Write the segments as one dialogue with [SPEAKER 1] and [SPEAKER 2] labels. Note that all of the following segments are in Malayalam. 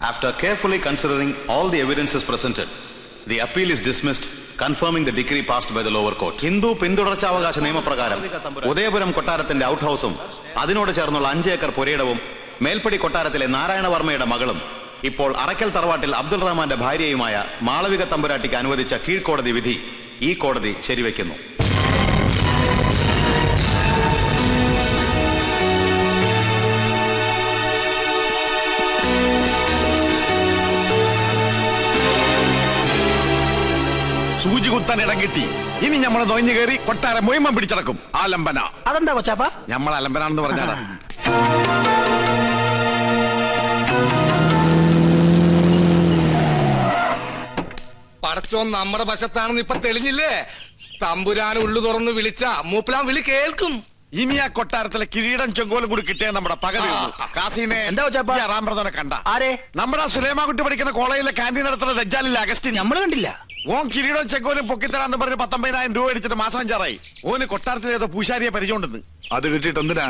[SPEAKER 1] After carefully considering all the evidences presented, the appeal is dismissed, confirming the decree passed by the lower court. Hindu പിന്തുടർച്ചാവകാശ നിയമപ്രകാരം ഉദയപുരം കൊട്ടാരത്തിന്റെ ഔട്ട് ഹൗസും അതിനോട് ചേർന്നുള്ള 5 ഏക്കർ പുരയിടവും മേൽപ്പടി കൊട്ടാരത്തിലെ നാരായണവർമ്മയുടെ മകളും ഇപ്പോൾ അറക്കൽ തറവാട്ടിൽ അബ്ദുൾ റഹ്മാന്റെ ഭാര്യയുമായ മാളവിക തമ്പുരാട്ടിക്ക് അനുവദിച്ച കീഴ്ക്കോടതി വിധി ഈ കോടതി ശരിവെക്കുന്നു.
[SPEAKER 2] സൂചി കുത്താൻ ഇടം കിട്ടി. ഇനി നമ്മൾ നൊഞ്ഞു കയറി കൊട്ടാരം മൊയ്മം പിടിച്ചടക്കും. ആലംബന.
[SPEAKER 3] അതെന്താ കൊച്ചാപ്പ?
[SPEAKER 2] നമ്മൾ ആലംബനാണെന്ന് പറഞ്ഞാൽ
[SPEAKER 4] പടച്ചോൻ നമ്മുടെ വശത്താണെന്ന് ഇപ്പൊ തെളിഞ്ഞില്ലേ? തമ്പുരാൻ ഉള്ളു തുറന്ന് വിളിച്ച മൂപ്പിലാൻ വിളി കേൾക്കും.
[SPEAKER 2] ഇനി ആ കൊട്ടാരത്തിലെ കിരീടം ചെങ്കോലും കൂടി കിട്ടിയാൽ നമ്മുടെ പകരം കണ്ട
[SPEAKER 3] ആരെ?
[SPEAKER 2] നമ്മുടെ സുലൈമാൻകുട്ടി പഠിക്കുന്ന കോളേജിലെ ക്യാൻറ്റീൻ നടത്തുന്ന ദജ്ജാലിലെ അഗസ്റ്റിൻ
[SPEAKER 3] നമ്മൾ കണ്ടില്ല.
[SPEAKER 2] ഓൻ കിരീടം ചെങ്കോലും പൊക്കിത്തരാന്ന് പറഞ്ഞ് 19,000 രൂപ അടിച്ചിട്ട് മാസം 5 ഓന് കൊട്ടാരത്തിലെ പൂശാരിയെ പരിചയമുണ്ടെന്ന്.
[SPEAKER 5] അത് കിട്ടിയിട്ട് എന്തിനാ?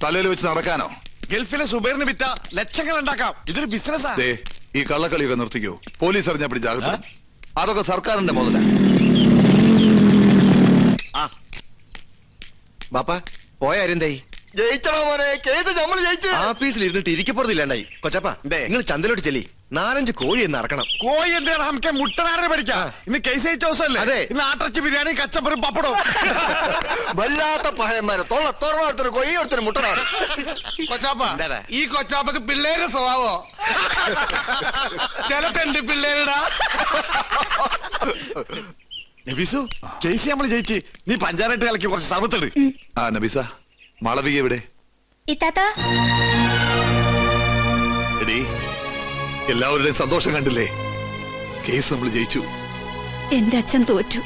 [SPEAKER 5] തലയിൽ വെച്ച് നടക്കാനോ?
[SPEAKER 2] ഗൾഫിലെ സുബൈറിന് വിറ്റ ലക്ഷങ്ങൾ ഉണ്ടാക്കാം. ഇതൊരു ബിസിനസ്സാ.
[SPEAKER 5] ഈ കള്ളക്കളിയൊക്കെ നിർത്തിക്കോ. പോലീസ് അറിഞ്ഞാ പിടിച്ചാകും. അതൊക്കെ സർക്കാരിന്റെ മുതല.
[SPEAKER 6] ബാപ്പാ പോയാരെന്തായി?
[SPEAKER 3] ജയിച്ചോ മോനെ, കേസ് നമ്മൾ ജയിച്ചു.
[SPEAKER 6] ആഫീസിൽ ഇരുന്നിട്ട് ഇരിക്കപ്പുറത്തില്ലാണ്ടായി. കൊച്ചപ്പ നിങ്ങൾ ചന്തലോട്ട് ചെല്ലി 4-5 കോഴി എന്ന് അറക്കണം.
[SPEAKER 2] കോഴി എന്താണ് നമുക്ക് മുട്ടനാടിനെ പഠിക്കാം. ഇന്ന് കേസ് ജയിച്ച ദിവസമല്ലേ?
[SPEAKER 6] അതെ.
[SPEAKER 2] ഇന്ന് ആട്ടിറച്ചി ബിരിയാണി കച്ചപ്പറും പപ്പടവും.
[SPEAKER 3] വല്ലാത്ത പഹയന്മാരെ തൊള്ളൊരുത്തർ കോഴി ഒരുത്തർ മുട്ടനാട്.
[SPEAKER 4] കൊച്ചാപ്പ ഈ കൊച്ചാപ്പക്ക് പിള്ളേരുടെ സ്വഭാവോ? ചിലത്തുണ്ട് പിള്ളേരുടാ.
[SPEAKER 2] നബീസു കേസ് നമ്മൾ ജയിച്ച്. നീ പഞ്ചായത്ത് കലക്കി കുറച്ച് സർവത്തിട്.
[SPEAKER 5] ആ നബീസ, മാളവിക എവിടെ? എടീ, എല്ലാവരുടെയും സന്തോഷം കണ്ടില്ലേ? കേസ് നമ്മൾ ജയിച്ചു.
[SPEAKER 7] എന്റെ അച്ഛൻ തോറ്റു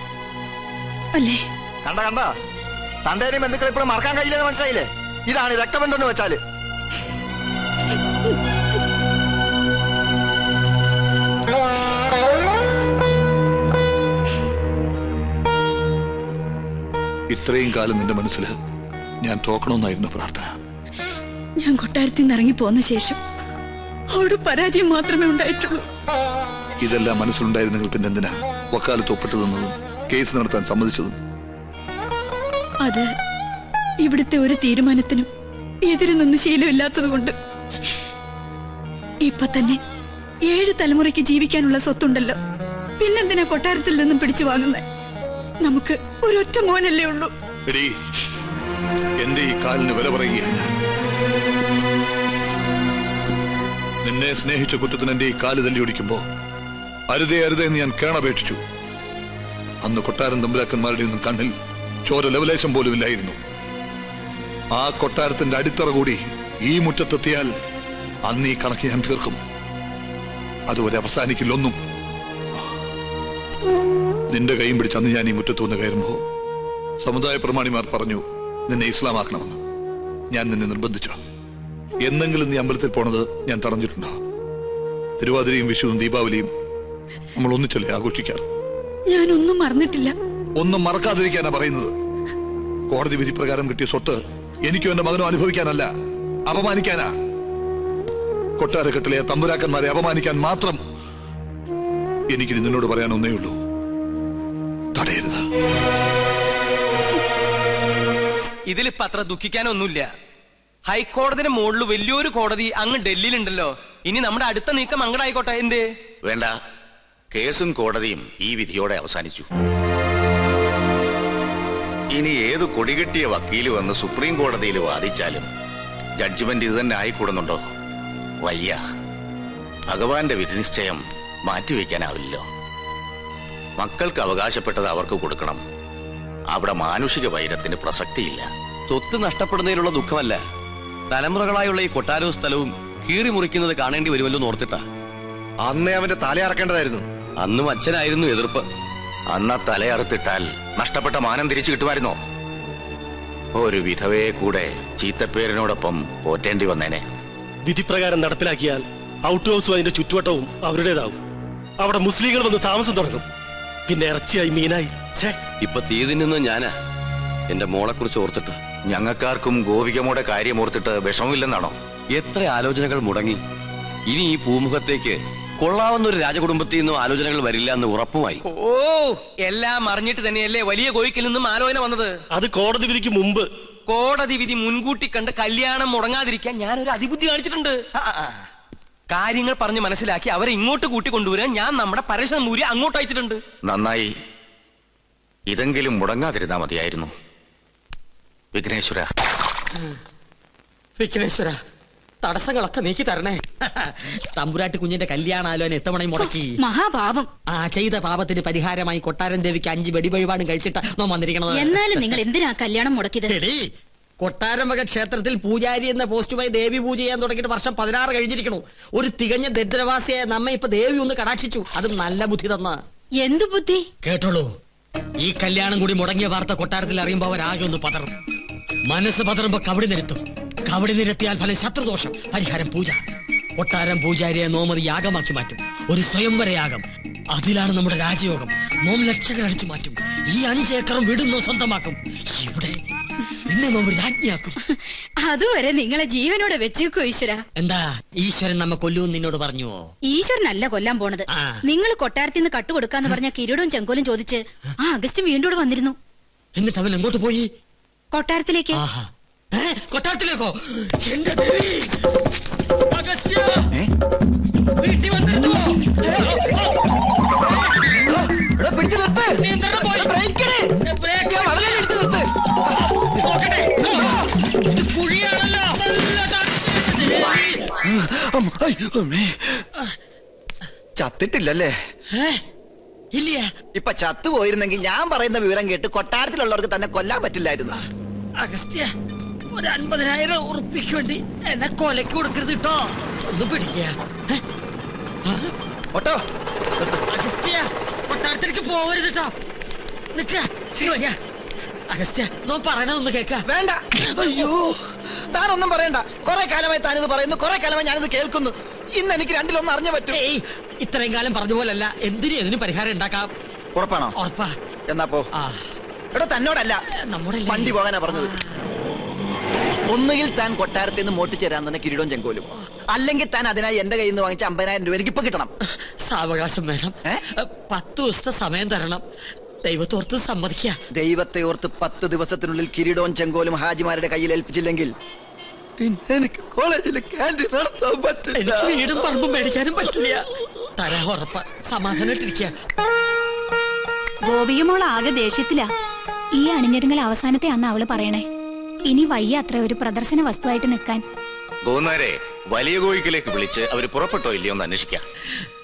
[SPEAKER 7] അല്ലേ?
[SPEAKER 3] കണ്ട തന്തേനെയും ബന്ധുക്കളെ ഇപ്പോഴും മറക്കാൻ കഴിയില്ലെന്ന് മനസ്സിലായില്ലേ? ഇതാണ് രക്തബന്ധം എന്ന് വെച്ചാല്.
[SPEAKER 5] ഇത്രയും കാലം നിന്റെ മനസ്സിൽ ഞാൻ തോക്കണമെന്നായിരുന്നു പ്രാർത്ഥന.
[SPEAKER 7] ഞാൻ കൊട്ടാരത്തിൽ നിന്ന് ഇറങ്ങി പോന്ന ശേഷം അവിടെ പരാജയം മാത്രമേ ഉണ്ടായിട്ടുള്ളൂ.
[SPEAKER 5] ഇതെല്ലാം മനസ്സിലുണ്ടായിരുന്നെങ്കിൽ പിന്നെ എന്തിനാ വക്കാലത്ത് ഒപ്പിട്ട് തന്നതും കേസ് നടത്താൻ സമ്മതിച്ചതും?
[SPEAKER 7] അത് ഇവിടുത്തെ ഒരു തീരുമാനത്തിനും എതിര് നിന്ന് ശീലമില്ലാത്തത് കൊണ്ട്. ഇപ്പൊ തന്നെ 7 തലമുറയ്ക്ക് ജീവിക്കാനുള്ള സ്വത്തുണ്ടല്ലോ. പിന്നെന്തിനാ കൊട്ടാരത്തിൽ നിന്നും പിടിച്ചു വാങ്ങുന്നത്? നമുക്ക് ഒരൊറ്റ മോനല്ലേ ഉള്ളൂ.
[SPEAKER 5] എടീ, എന്റെ ഈ കാലിന് വില പറയുകയാണ് ഞാൻ. നിന്നെ സ്നേഹിച്ച കുറ്റത്തിന് എന്റെ ഈ കാല് തല്ലി ഓടിക്കുമ്പോ അരുതേ എന്ന് ഞാൻ കേണപേക്ഷിച്ചു. അന്ന് കൊട്ടാരം തമ്പുരാക്കന്മാരുടെ ഒന്നും കണ്ണിൽ ചോര ലവലേശം പോലും ഇല്ലായിരുന്നു. ആ കൊട്ടാരത്തിന്റെ അടിത്തറ കൂടി ഈ മുറ്റത്തെത്തിയാൽ അന്ന് ഈ കണക്ക് ഞാൻ തീർക്കും. അതുവരെ അവസാനിക്കില്ലൊന്നും. നിന്റെ കൈയും പിടിച്ച് അന്ന് ഞാൻ ഈ മുറ്റത്ത് വന്ന് കയറുമ്പോ സമുദായ പ്രമാണിമാർ പറഞ്ഞു നിന്നെ ഇസ്ലാമാക്കണമെന്ന്. ഞാൻ നിന്നെ നിർബന്ധിച്ചോ? എന്നെങ്കിലും നീ അമ്പലത്തിൽ പോണത് ഞാൻ തടഞ്ഞിട്ടുണ്ടോ? തിരുവാതിരയും വിഷുവും ദീപാവലിയും നമ്മൾ ഒന്നിച്ചല്ലേ ആഘോഷിക്കാറ്?
[SPEAKER 7] ഞാനൊന്നും മറന്നിട്ടില്ല.
[SPEAKER 5] ഒന്നും മറക്കാതിരിക്കാനാ പറയുന്നത്. കോടതി വിധി പ്രകാരം കിട്ടിയ സ്വത്ത് എനിക്കും എന്റെ മകനും അനുഭവിക്കാനല്ല, അപമാനിക്കാനാ. കൊട്ടാരക്കെട്ടിലെ തമ്പുരാക്കന്മാരെ അപമാനിക്കാൻ മാത്രം എനിക്ക് നിന്നോട് പറയാൻ ഒന്നേ ഉള്ളൂ. തടയരുത്.
[SPEAKER 8] ഇതിലിപ്പോ അത്ര ദുഃഖിക്കാനൊന്നുമില്ല. ഹൈക്കോടതിന് മുകളിൽ വലിയൊരു കോടതി അങ്ങ് ഡൽഹിയിലുണ്ടല്ലോ. ഇനി നമ്മുടെ അടുത്ത നീക്കം അങ്ങടായിക്കോട്ടെ. എന്തേ
[SPEAKER 9] വേണ്ട, കേസും കോടതിയും ഈ വിധിയോടെ അവസാനിച്ചു. ഇനി ഏത് കൊടികെട്ടിയ വക്കീല് വന്ന് സുപ്രീം കോടതിയിൽ വാദിച്ചാലും ജഡ്ജ്മെന്റ് ഇത് തന്നെ ആയിക്കൂടുന്നുണ്ടോ? വയ്യ. ഭഗവാന്റെ വിധിനിശ്ചയം മാറ്റിവെക്കാനാവില്ലല്ലോ. മക്കൾക്ക് അവകാശപ്പെട്ടത് അവർക്ക് കൊടുക്കണം. അവിടെ മാനുഷിക വൈരത്തിന് പ്രസക്തിയില്ല.
[SPEAKER 10] സ്വത്ത് നഷ്ടപ്പെടുന്നതിലുള്ള ദുഃഖമല്ല, തലമുറകളായുള്ള ഈ കൊട്ടാരവും സ്ഥലവും കീറി മുറിക്കുന്നത് കാണേണ്ടി വരുമല്ലോ ഓർത്തിട്ടാ.
[SPEAKER 6] അന്നേ അവന്റെ തലയറക്കേണ്ടതായിരുന്നു.
[SPEAKER 10] അന്നും അച്ഛനായിരുന്നു എതിർപ്പ്.
[SPEAKER 9] അന്ന് തലയറുത്തിട്ടാൽ നഷ്ടപ്പെട്ട മാനം തിരിച്ചു കിട്ടുമായിരുന്നോ? ഒരു വിധവയെ കൂടെ ചീത്തപ്പേരിനോടൊപ്പം പോറ്റേണ്ടി വന്നേനെ.
[SPEAKER 11] വിധിപ്രകാരം നടപ്പിലാക്കിയാൽ ഔട്ട് ഹൗസും അതിന്റെ ചുറ്റുവട്ടവും അവരുടേതാവും. അവിടെ മുസ്ലിങ്ങൾ വന്ന് താമസം തുടങ്ങും. പിന്നെ ഇറച്ചിയായി മീനായി.
[SPEAKER 10] ഇപ്പൊ തീതിൽ നിന്ന് ഞാനാ എന്റെ മോളെ കുറിച്ച് ഓർത്തിട്ട്.
[SPEAKER 9] ഞങ്ങൾക്കാർക്കും ഗോപികമ്മയുടെ കാര്യം ഓർത്തിട്ട് വിഷമമില്ലെന്നാണോ?
[SPEAKER 10] എത്ര ആലോചനകൾ മുടങ്ങി. ഇനി ഈ പൂമുഖത്തേക്ക് കൊള്ളാവുന്ന ഒരു രാജകുടുംബത്തിൽ നിന്നും ആലോചനകൾ വരില്ല എന്ന് ഉറപ്പുമായി.
[SPEAKER 8] ഓ, എല്ലാം അറിഞ്ഞിട്ട് തന്നെയല്ലേ വലിയ കോയിക്കിൽ നിന്നും ആലോചന വന്നത്.
[SPEAKER 11] അത് കോടതി വിധിക്ക് മുമ്പ്.
[SPEAKER 8] കോടതി വിധി മുൻകൂട്ടി കണ്ട് കല്യാണം മുടങ്ങാതിരിക്കാൻ ഞാനൊരു അതിബുദ്ധി കാണിച്ചിട്ടുണ്ട്. കാര്യങ്ങൾ പറഞ്ഞ് മനസ്സിലാക്കി അവരെ ഇങ്ങോട്ട് കൂട്ടിക്കൊണ്ടുവരാൻ ഞാൻ നമ്മുടെ പരശുമൂരി അങ്ങോട്ട് അയച്ചിട്ടുണ്ട്.
[SPEAKER 9] നന്നായി. ഇതെങ്കിലും മുടങ്ങാതിരുന്നാ മതിയായിരുന്നു. വിഘ്നേശ്വര,
[SPEAKER 12] വിഘ്നേശ്വര, തടസ്സങ്ങളൊക്കെ നീക്കി തരണേ. തമ്പുരാട്ടി കുഞ്ഞിന്റെ കല്യാണാലോചന എത്തവണയും മുടക്കി.
[SPEAKER 7] മഹാപാപം.
[SPEAKER 12] ചെയ്ത പാപത്തിന് പരിഹാരമായി കൊട്ടാരൻ ദേവിക്ക് 5 വെടിവഴിപാടും കഴിച്ചിട്ട് നാം വന്നിരിക്കണത്.
[SPEAKER 7] എന്നാലും നിങ്ങൾ എന്തിനാ കല്യാണം മുടക്കിയത്?
[SPEAKER 12] കൊട്ടാരമക ക്ഷേത്രത്തിൽ പൂജാരി എന്ന പോസ്റ്റുമായി ദേവി പൂജ ചെയ്യാൻ തുടങ്ങിയിട്ട് വർഷം 16 കഴിഞ്ഞിരിക്കണു. ഒരു തികഞ്ഞ ദരിദ്രവാസിയായ നമ്മെ ഇപ്പൊ ദേവി ഒന്ന് കടാക്ഷിച്ചു. അതും നല്ല ബുദ്ധി തന്ന.
[SPEAKER 7] എന്തു ബുദ്ധി?
[SPEAKER 12] കേട്ടോളൂ, ഈ കല്യാണം കൂടി മുടങ്ങിയ വാർത്ത കൊട്ടാരത്തിൽ അറിയുമ്പോ അവരാകെ ഒന്ന് പതറും. മനസ്സ് പതറുമ്പോ കവടി നിരത്തും. കവടി നിരത്തിയാൽ ഫലം ശത്രുദോഷം, പരിഹാരം പൂജ. കൊട്ടാരം പൂജാരിയെ നോമത് യാഗമാക്കി മാറ്റും. ഒരു സ്വയംവര യാഗം. അതിലാണ് നമ്മുടെ രാജയോഗം. നോം ലക്ഷങ്ങൾ അടിച്ചു മാറ്റും. ഈ 5 ഏക്കറും വീടുന്നോ സ്വന്തമാക്കും. ഇവിടെ നിന്നെ നോം രാജ്ഞിയാക്കും.
[SPEAKER 7] അതുവരെ നിങ്ങളെ ജീവനോടെ വെച്ചേക്കോ ഈശ്വര.
[SPEAKER 12] എന്താ ഈശ്വരൻ നമ്മെ കൊല്ലൂന്ന് നിന്നോട് പറഞ്ഞുവോ?
[SPEAKER 7] ഈശ്വരനല്ല കൊല്ലാൻ പോണത്. നിങ്ങൾ കൊട്ടാരത്തിൽ നിന്ന് കട്ടുകൊടുക്കാന്ന് പറഞ്ഞ കിരീടവും ചെങ്കോലും ചോദിച്ച് ആ അഗസ്റ്റ് വീണ്ടും വന്നിരുന്നു.
[SPEAKER 12] എന്നിട്ട് അവൻ എങ്ങോട്ട് പോയി?
[SPEAKER 7] കൊട്ടാരത്തിലേക്ക്.
[SPEAKER 12] കൊട്ടാരത്തിലേക്കോ? എന്റെ ദേവി! അഗസ്ത്യ! വീട്ടിൽ വന്നിരുന്നു. കുഴിയാണല്ലോ.
[SPEAKER 3] ചത്തിട്ടില്ലല്ലേ?
[SPEAKER 12] ഇല്ല.
[SPEAKER 3] ഇപ്പൊ ചത്തുപോയിരുന്നെങ്കിൽ ഞാൻ പറയുന്ന വിവരം കേട്ട് കൊട്ടാരത്തിലുള്ളവർക്ക് തന്നെ കൊല്ലാൻ പറ്റില്ലായിരുന്നു.
[SPEAKER 12] അഗസ്ത്യ, ഒരു 50,000 ഉറുപ്പിക്ക് വേണ്ടി എന്നെ കൊലക്ക് കൊടുക്കരുത് കേട്ടോ. ഒന്ന് പിടിക്കുക. അഗസ്ത്യ, കൊട്ടാരത്തിലേക്ക് പോവരുത് കേട്ടോ. നിക്ക. അഗസ്ത്യ, നോ പറയണതൊന്ന് കേക്ക.
[SPEAKER 3] വേണ്ട. അയ്യോ, താനൊന്നും പറയണ്ട. കുറെ കാലമായി താനിത് പറയുന്നു, കുറെ കാലമായി ഞാനിത് കേൾക്കുന്നു. ഇന്ന് എനിക്ക് 2-1 അറിഞ്ഞു പറ്റും.
[SPEAKER 12] ഇത്രയും കാലം പറഞ്ഞ പോലല്ല. എന്തിനും പരിഹാരം ഉണ്ടാക്കാം.
[SPEAKER 3] ഉറപ്പാണോ?
[SPEAKER 12] ഉറപ്പാ.
[SPEAKER 3] എന്നാ പോ. എടോ, തന്നോടല്ല, നമ്മുടെ വണ്ടി പോകാനാ പറഞ്ഞത്. ഒന്നുകിൽ താൻ കൊട്ടാരത്തിൽ നിന്ന് മോട്ടിച്ചേരാൻ തന്നെ കിരീടവും ചെങ്കോലും, അല്ലെങ്കിൽ താൻ അതിനായി എന്റെ കയ്യിൽ നിന്ന് വാങ്ങിച്ച 50,000 രൂപ എനിക്ക് ഇപ്പൊ കിട്ടണം.
[SPEAKER 12] സാവകാശം വേണം. 10 ദിവസത്തെ സമയം തരണം. ദൈവത്തോർത്ത് സമ്മതിക്കുക.
[SPEAKER 3] ദൈവത്തെ ഓർത്ത് 10 ദിവസത്തിനുള്ളിൽ കിരീടവും ചെങ്കോലും ഹാജിമാരുടെ കയ്യിൽ ഏൽപ്പിച്ചില്ലെങ്കിൽ പിന്നെ എനിക്ക് കോളേജിൽ ക്യാൻറ്റീൻ നടത്താൻ പറ്റില്ല.
[SPEAKER 12] എനിക്ക് വീടും പറമ്പും മേടിക്കാനും പറ്റില്ല. തരാ ഉറപ്പ. സമാധാനമായിട്ടിരിക്കുക.
[SPEAKER 13] ഗോപികമോൾ ആകെ ദേഷ്യത്തിലാ. ഈ അണിഞ്ഞൊരുങ്ങൽ അവസാനത്തെ അന്ന് അവള് പറയണേ. ഇനി വയ്യ അത്ര ഒരു പ്രദർശന വസ്തുവായിട്ട് നിൽക്കാൻ.
[SPEAKER 9] ഗോന്നാരെ വലിയ കോയിക്കിലേക്ക് വിളിച്ച് അവര് പുറപ്പെട്ടോ ഇല്ലയോ എന്ന് അന്വേഷിക്കാം.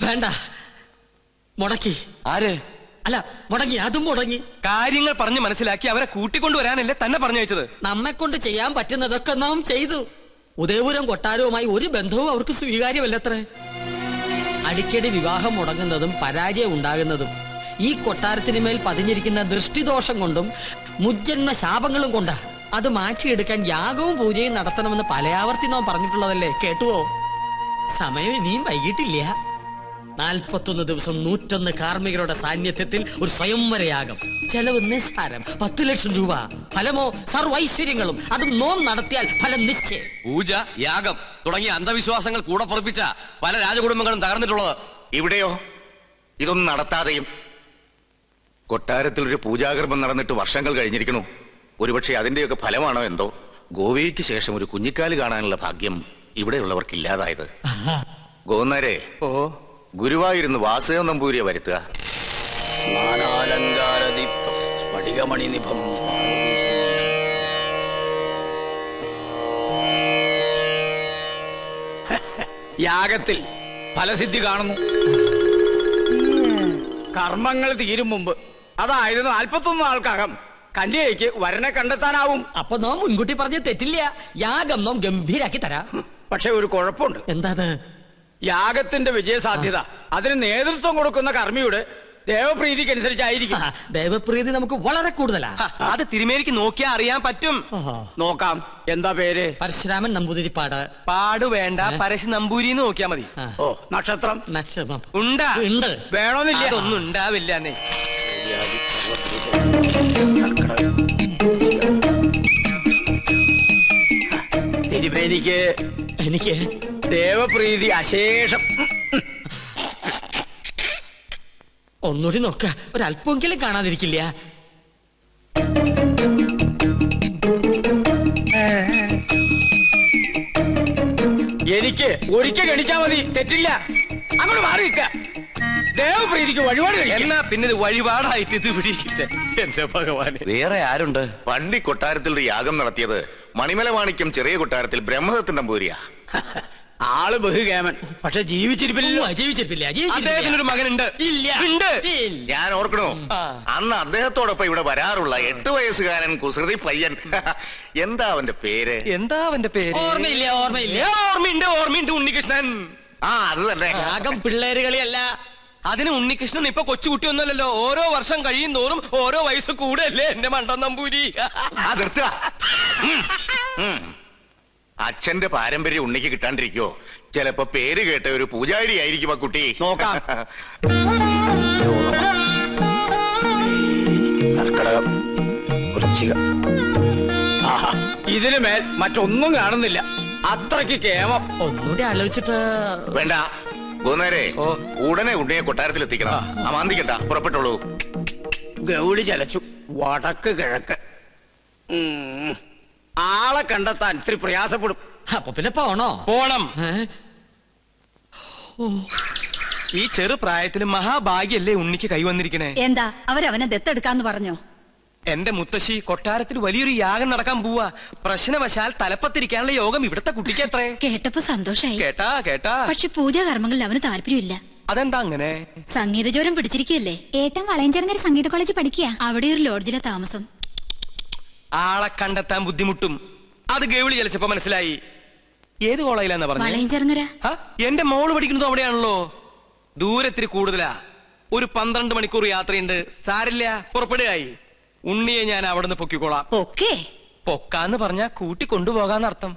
[SPEAKER 12] വേണ്ട, മുടക്കി.
[SPEAKER 10] ആര്?
[SPEAKER 12] അല്ല, മുടങ്ങി. അതും മുടങ്ങി.
[SPEAKER 8] കാര്യങ്ങൾ പറഞ്ഞ് മനസ്സിലാക്കി അവരെ കൂട്ടിക്കൊണ്ടുവരാനല്ലേ തന്നെ പറഞ്ഞയച്ചത്.
[SPEAKER 12] നമ്മെ കൊണ്ട് ചെയ്യാൻ പറ്റുന്നതൊക്കെ നാം ചെയ്തു. ഉദയപുരം കൊട്ടാരവുമായി ഒരു ബന്ധവും അവർക്ക് സ്വീകാര്യമല്ലത്രേ. അടിക്കടി വിവാഹം മുടങ്ങുന്നതും പരാജയം ഉണ്ടാകുന്നതും ഈ കൊട്ടാരത്തിന് മേൽ പതിഞ്ഞിരിക്കുന്ന ദൃഷ്ടിദോഷം കൊണ്ടും മുജ്ജന്മ ശാപങ്ങളും കൊണ്ടാ. അത് മാറ്റിയെടുക്കാൻ യാഗവും പൂജയും നടത്തണമെന്ന് പലയാവർത്തി നാം പറഞ്ഞിട്ടുള്ളതല്ലേ. കേട്ടുവോ? സമയം ഇനിയും വൈകിട്ടില്ല. 41 ദിവസം 101 കാർമ്മികരുടെ സാന്നിധ്യത്തിൽ ഒരു സ്വയംവരയാഗം. ചെലവ് നിസ്സാരം, 10 ലക്ഷം രൂപ. ഫലമോ സർവൈശ്വര്യങ്ങളും. അതും നോം നടത്തിയാൽ ഫലം നിശ്ചയം.
[SPEAKER 10] പൂജ, യാഗം തുടങ്ങിയ അന്ധവിശ്വാസങ്ങൾ കൂടെ പൊറപ്പിച്ച പല രാജകുടുംബങ്ങളും തകർന്നിട്ടുള്ളത്.
[SPEAKER 9] ഇവിടെയോ ഇതൊന്നും നടത്താതെയും കൊട്ടാരത്തിൽ ഒരു പൂജാകർമ്മം നടന്നിട്ട് വർഷങ്ങൾ കഴിഞ്ഞിരിക്കണു. ഒരുപക്ഷെ അതിന്റെയൊക്കെ ഫലമാണോ എന്തോ ഗോവയ്ക്ക് ശേഷം ഒരു കുഞ്ഞിക്കാല് കാണാനുള്ള ഭാഗ്യം ഇവിടെയുള്ളവർക്ക് ഇല്ലാതായത്. ഗോന്നാരെ, ഗുരുവായൂരിന്ന് വാസുദേവ നമ്പൂരിയെ വരുത്തുക.
[SPEAKER 14] യാഗത്തിൽ ഫലസിദ്ധി കാണുന്നു. കർമ്മങ്ങൾ തീരും മുമ്പ്, അതായത് 41 നാൾക്കകം കന്യകയ്ക്ക് വരനെ കണ്ടെത്താനാവും.
[SPEAKER 12] അപ്പൊ നാം മുൻകൂട്ടി പറഞ്ഞ് തെറ്റില്ല. യാഗം നാം ഗംഭീരാക്കി തരാം.
[SPEAKER 14] പക്ഷെ ഒരു കുഴപ്പമുണ്ട്.
[SPEAKER 12] എന്താ?
[SPEAKER 14] യാഗത്തിന്റെ വിജയസാധ്യത അതിന് നേതൃത്വം കൊടുക്കുന്ന കർമ്മിയുടെ ദേവപ്രീതിക്ക് അനുസരിച്ചായിരിക്കും.
[SPEAKER 12] ദേവപ്രീതി നമുക്ക് വളരെ കൂടുതലാ.
[SPEAKER 8] അത് തിരുമേനിക്ക് നോക്കിയാ അറിയാൻ പറ്റും.
[SPEAKER 14] നോക്കാം. എന്താ പേര്?
[SPEAKER 12] പരശുരാമൻ നമ്പൂതിരിപ്പാട്.
[SPEAKER 8] പാട് വേണ്ട, പരശു നമ്പൂരി നോക്കിയാ മതി.
[SPEAKER 14] ഓ, നക്ഷത്രം
[SPEAKER 8] ഉണ്ടാ?
[SPEAKER 12] ഉണ്ട്.
[SPEAKER 14] വേണമെന്നില്ല.
[SPEAKER 8] അതൊന്നും ഉണ്ടാവില്ല.
[SPEAKER 14] തിരുമേനിക്ക്
[SPEAKER 12] എനിക്ക്
[SPEAKER 14] ദേവപ്രീതി അശേഷം.
[SPEAKER 12] ഒന്നുകൂടി നോക്ക, ഒരല്പമെങ്കിലും കാണാതിരിക്കില്ല.
[SPEAKER 14] എനിക്ക് ഒരിക്കൽ ഗണിച്ചാ മതി, തെറ്റില്ല. അങ്ങോട്ട് മാറി നിൽക്ക. ദേവപ്രീതിക്ക് വഴിപാട്
[SPEAKER 8] എന്നാ പിന്നെ ഇത് വഴിപാടായിട്ട് ഇത് പിടിക്കട്ടെ. എന്റെ ഭഗവാനെ,
[SPEAKER 10] വേറെ ആരുണ്ട്?
[SPEAKER 9] പണ്ടി കൊട്ടാരത്തിൽ ഒരു യാഗം നടത്തിയത് മണിമല മാണിക്യം ചെറിയ കൊട്ടാരത്തിൽ ബ്രഹ്മദത്തൻ നമ്പൂരിയാ.
[SPEAKER 14] ആള് ബഹുകേമൻ, പക്ഷെ ജീവിച്ചിരിപ്പില്ലല്ലോ.
[SPEAKER 12] ജീവിച്ചിരിപ്പില്ല.
[SPEAKER 8] അദ്ദേഹത്തിനൊരു മകനുണ്ട്.
[SPEAKER 12] ഇല്ല.
[SPEAKER 8] ഉണ്ട്.
[SPEAKER 9] ഞാൻ ഓർക്കണോ, അന്ന് അദ്ദേഹത്തോടൊപ്പം ഇവിടെ വരാറുള്ള 8 വയസ്സുകാരൻ കുസൃതി പയ്യൻ. എന്താ അവന്റെ പേര്?
[SPEAKER 8] എന്താ അവന്റെ പേര്?
[SPEAKER 12] ഓർമ്മയില്ല.
[SPEAKER 8] ഓർമ്മയുണ്ട്. ഉണ്ണികൃഷ്ണൻ.
[SPEAKER 9] അത് തന്നെ.
[SPEAKER 12] യാഗം പിള്ളേര് കളിയല്ല.
[SPEAKER 8] അതിന് ഉണ്ണികൃഷ്ണൻ ഇപ്പൊ കൊച്ചുകുട്ടിയൊന്നുമല്ലല്ലോ. ഓരോ വർഷം കഴിയും തോറും ഓരോ വയസ്സ് കൂടെയല്ലേ എന്റെ മണ്ടൻ നമ്പൂരി.
[SPEAKER 9] അച്ഛന്റെ പാരമ്പര്യം ഉണ്ണിക്ക് കിട്ടാണ്ടിരിക്കോ? ചിലപ്പോ പേര് കേട്ട ഒരു പൂജാരി ആയിരിക്കും ആ കുട്ടി.
[SPEAKER 14] നോക്കാം. ഇതിനു മേൽ മറ്റൊന്നും കാണുന്നില്ല. അത്രയ്ക്ക് കേമം.
[SPEAKER 12] ഒന്നുകൂടി ആലോചിച്ചിട്ട്
[SPEAKER 9] വേണ്ട. പോന്നേരെ ഉടനെ ഉണ്ണിയെ കൊട്ടാരത്തിൽ എത്തിക്കണം. അമാന്തിക്കണ്ട, പുറപ്പെട്ടോളൂ.
[SPEAKER 14] ഗൗളി ചലച്ചു. വടക്ക് കിഴക്ക്. ആളെ കണ്ടെത്താൻ ഇത്തിരി പ്രയാസപ്പെടും.
[SPEAKER 12] അപ്പൊ പിന്നെ പോണോ?
[SPEAKER 8] പോണം. ഈ ചെറു പ്രായത്തില് മഹാഭാഗ്യല്ലേ ഉണ്ണിക്ക് കൈവന്നിരിക്കണേ.
[SPEAKER 7] എന്താ അവരവനെ ദത്തെടുക്കാന്ന് പറഞ്ഞോ?
[SPEAKER 8] എന്റെ മുത്തശ്ശി, കൊട്ടാരത്തിൽ വലിയൊരു യാഗം നടക്കാൻ പോവാ. പ്രശ്നവശാൽ തലപ്പത്തിരിക്കാനുള്ള യോഗം ഇവിടുത്തെ കുട്ടിക്ക് എത്രേ.
[SPEAKER 13] കേട്ടപ്പോ സന്തോഷായി.
[SPEAKER 8] കേട്ടാ.
[SPEAKER 13] പക്ഷെ പൂജാകർമ്മങ്ങളിൽ അവന് താല്പര്യമില്ല.
[SPEAKER 8] അതെന്താ അങ്ങനെ?
[SPEAKER 13] സംഗീത ജ്വരം പിടിച്ചിരിക്കല്ലേ. ഏട്ടൻ വളയഞ്ചേർങ്ങര സംഗീത കോളേജ് പഠിക്കുക. അവിടെ ഒരു ലോഡ്ജിലെ താമസം.
[SPEAKER 8] ആളെ കണ്ടെത്താൻ ബുദ്ധിമുട്ടും. അത് ഗൗളി ചലിച്ചപ്പോ മനസ്സിലായി. ഏത് കോളേജിലാന്നാ പറഞ്ഞത്?
[SPEAKER 13] വളയഞ്ചേർങ്ങര.
[SPEAKER 8] എന്റെ മോള് പഠിക്കുന്നത് അവിടെയാണല്ലോ. ദൂരത്തിരി കൂടുതലാ. ഒരു 12 മണിക്കൂർ യാത്രയുണ്ട്. സാരില്ല, പുറപ്പെടുകയായി. ഉണ്ണിയെ ഞാൻ അവിടെ നിന്ന് പൊക്കിക്കോളാം. പൊക്കാന്ന് പറഞ്ഞാ കൂട്ടി കൊണ്ടുപോകാന്നർത്ഥം.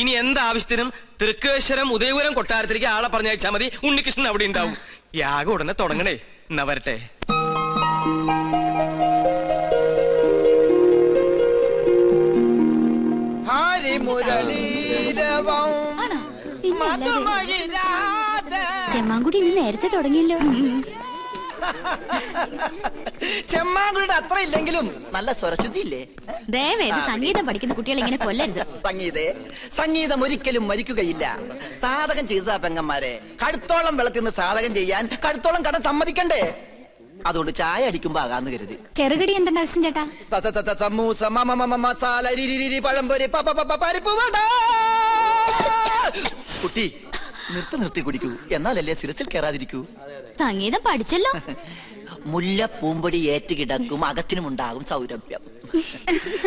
[SPEAKER 8] ഇനി എന്താവശ്യത്തിനും തൃക്കേശ്വരം ഉദയപുരം കൊട്ടാരത്തിലേക്ക് ആളെ പറഞ്ഞയച്ചാ മതി. ഉണ്ണികൃഷ്ണൻ അവിടെ ഉണ്ടാവും. യാഗം ഉടനെ തുടങ്ങണേ. എന്നാ വരട്ടെ.
[SPEAKER 13] ചെമ്മാങ്കുടി ഇന്ന് നേരത്തെ തുടങ്ങിയല്ലോ.
[SPEAKER 3] ചെമ്മാങ്കുടിയുടെ അത്ര ഇല്ലെങ്കിലും നല്ല സ്വരശുദ്ധി ഇല്ലേ?
[SPEAKER 13] ദയവേത് സംഗീതം പഠിക്കുന്ന കുട്ടികൾ ഇങ്ങനെ കൊല്ലരുത്.
[SPEAKER 3] സംഗീതം ഒരിക്കലും മരിക്കുകയില്ല. സാധകം ചെയ്തതാ പെങ്ങന്മാരെ. കഴുത്തോളം വെള്ളത്തിൽ നിന്ന് സാധകം ചെയ്യാൻ കഴുത്തോളം കടം സമ്മതിക്കണ്ടേ? അതുകൊണ്ട് ചായ അടിക്കുമ്പോ ആകാന്ന് കരുതി.
[SPEAKER 13] ചെറുകടി എന്തുണ്ട് അച്ഛൻ ചേട്ടാ?
[SPEAKER 3] സമൂസ, മസാല, പഴംപൊരി, പരിപ്പ് വട. കുട്ടി നിർത്തി കുടിക്കൂ, എന്നാലല്ലേ സിരസിൽ കയറാതിരിക്കൂ.
[SPEAKER 13] സംഗീതം പഠിച്ചല്ലോ.
[SPEAKER 3] മുല്ല പൂമ്പൊടി ഏറ്റുകിടക്കും, അകത്തിനുമുണ്ടാകും സൗരഭ്യം.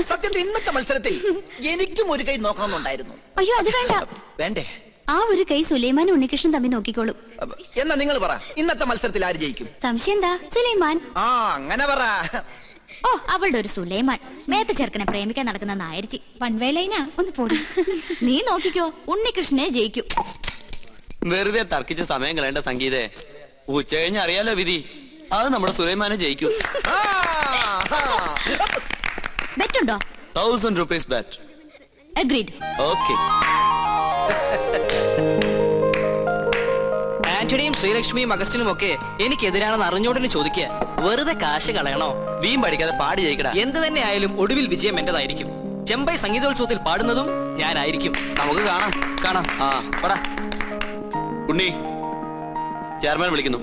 [SPEAKER 3] സത്യത്തിൽ ഇന്നത്തെ മത്സരത്തിൽ എനിക്കും ഒരു കൈ നോക്കണമെന്നുണ്ടായിരുന്നു.
[SPEAKER 13] അയ്യോ, അത് വേണ്ട.
[SPEAKER 3] വേണ്ടേ?
[SPEAKER 13] ആ ഒരു കൈ സുലൈമാൻ ഉണ്ണികൃഷ്ണൻ തമ്മിൽ നോക്കിക്കോളും.
[SPEAKER 3] എന്നാ നിങ്ങൾ പറ, ഇന്നത്തെ മത്സരത്തിൽ ആര് ജയിക്കും?
[SPEAKER 13] സംശയം എന്താ? സുലൈമാൻ.
[SPEAKER 3] അങ്ങനെ പറ.
[SPEAKER 13] ഓ, അവളുടെ ഒരു സുലൈമാൻ. മേത്ത ചെറുക്കനെ പ്രേമിക്കാൻ നടക്കുന്ന നായരിച്ചി. വൺവേലൈനാ, ഒന്ന് പോടി. നീ നോക്കിക്കോ, ഉണ്ണികൃഷ്ണനെ ജയിക്കും.
[SPEAKER 10] വെറുതെ തർക്കിച്ച സമയം കളയേണ്ട സംഗീതേ. ഉച്ച കഴിഞ്ഞ് അറിയാലോ വിധി. അത് നമ്മുടെ സുലൈമാനെ ജയിക്കും.
[SPEAKER 13] ബെറ്റുണ്ടോ?
[SPEAKER 10] 1000 rupees bet.
[SPEAKER 13] Agreed.
[SPEAKER 10] Okay.
[SPEAKER 15] ആന്റണിയും ശ്രീലക്ഷ്മിയും അഗസ്റ്റിനും ഒക്കെ എനിക്കെതിരാണെന്ന് അറിഞ്ഞോടനെ ചോദിക്കുക. വെറുതെ കാശ് കളയണോ?
[SPEAKER 10] വീം പഠിക്കാതെ പാടി ജയിക്കടാ.
[SPEAKER 15] എന്ത് തന്നെ ആയാലും ഒടുവിൽ വിജയം എന്റേതായിരിക്കും. ചെമ്പൈ സംഗീതോത്സവത്തിൽ പാടുന്നതും ഞാനായിരിക്കും.
[SPEAKER 10] നമുക്ക് കാണാം. ആ, പറ. ഉണ്ണി, ചെയർമാൻ വിളിക്കുന്നു.